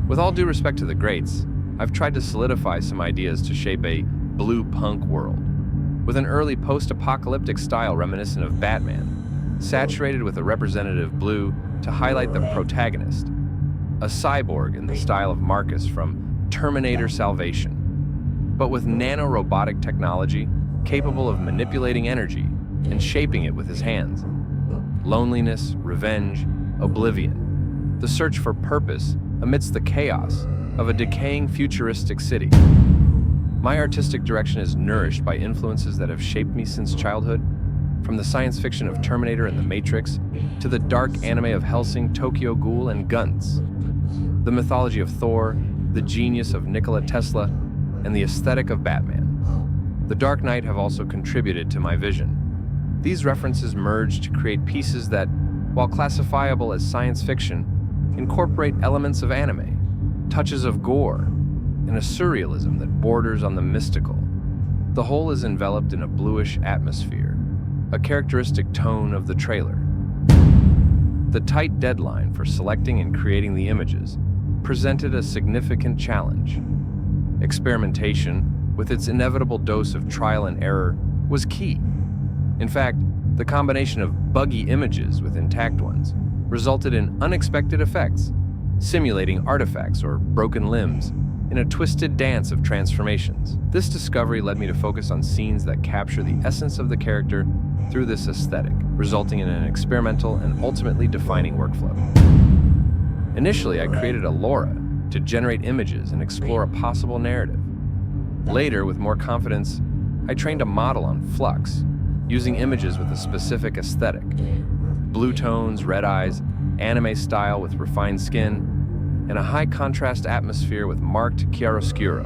With all due respect to the greats, I've tried to solidify some ideas to shape a BluePunk world, with an early post-apocalyptic style reminiscent of Batman, saturated with a representative blue to highlight the protagonist, a cyborg in the style of Marcus from Terminator Salvation, but with nano-robotic technology capable of manipulating energy and shaping it with his hands. Loneliness, revenge, oblivion, the search for purpose amidst the chaos of a decaying futuristic city. My artistic direction is nourished by influences that have shaped me since childhood, from the science fiction of Terminator and The Matrix to the dark anime of 𝗪𝗛𝗁 and Guntz, the mythology of Thor, the genius of Nikola Tesla, and the aesthetic of Batman. The Dark Knight have also contributed to my vision. These references merge to create pieces that, while classifiable as science fiction, incorporate elements of anime, touches of gore, and a surrealism that borders on the mystical. The whole is enveloped in a bluish atmosphere, a characteristic tone of the trailer. The tight deadline for selecting and creating the images presented a significant challenge. Experimentation, with its inevitable dose of trial and error, was key. In fact, the combination of buggy images with intact ones resulted in unexpected effects, simulating artifacts or broken limbs in a twisted dance of transformations. This discovery led me to focus on scenes that capture the essence of the character through this aesthetic, resulting in an experimental and ultimately defining workflow. Initially, I created a LoRa to generate images and explore a possible narrative. Later, with more confidence, I trained a model on Flux, using images with a specific aesthetic: blue tones, red eyes, anime style with refined skin, and a high-contrast atmosphere with marked chiaroscuro.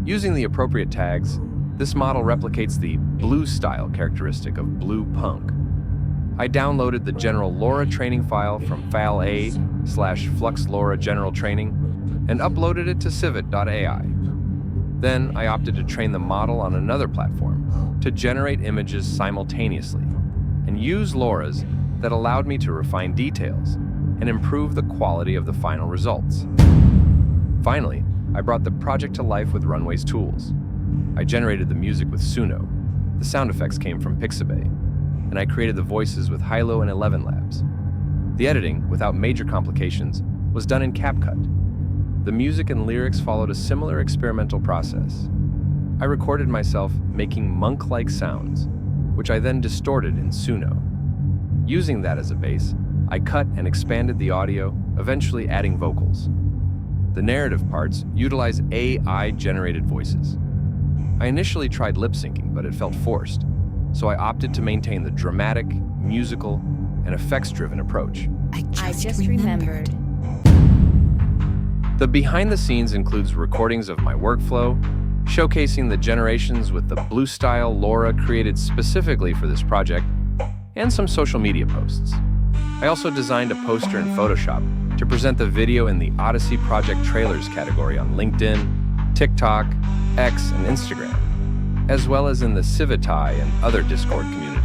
Using the appropriate tags, this model replicates the BlueStyle characteristic of BluePunk. I downloaded the general LoRa training file from file.a/Flux LoRa general training and uploaded it to Civitai. Then I opted to train the model on another platform to generate images simultaneously and use LoRa's that allowed me to refine details and improve the quality of the final results. Finally, I brought the project to life with Runway's tools. I generated the music with Suno, the sound effects came from Pixabay, and I created the voices with Hailuo and Elevenlabs. The editing, without major complications, was done in CapCut. The music and lyrics followed a similar experimental process. I recorded myself making monk-like sounds, which I then distorted in Suno. Using that as a base, I cut and expanded the audio, eventually adding vocals. The narrative parts utilize AI-generated voices. I initially tried lip-syncing, but it felt forced, so I opted to maintain the dramatic, musical, and effects-driven approach. I just remembered. The behind-the-scenes includes recordings of my workflow, showcasing the generations with the BlueStyle LoRa created specifically for this project, and some social media posts. I also designed a poster in Photoshop to present the video in the Odyssey Project Trailers category on LinkedIn, TikTok, X, and Instagram, as well as in the Civitai and other Discord communities.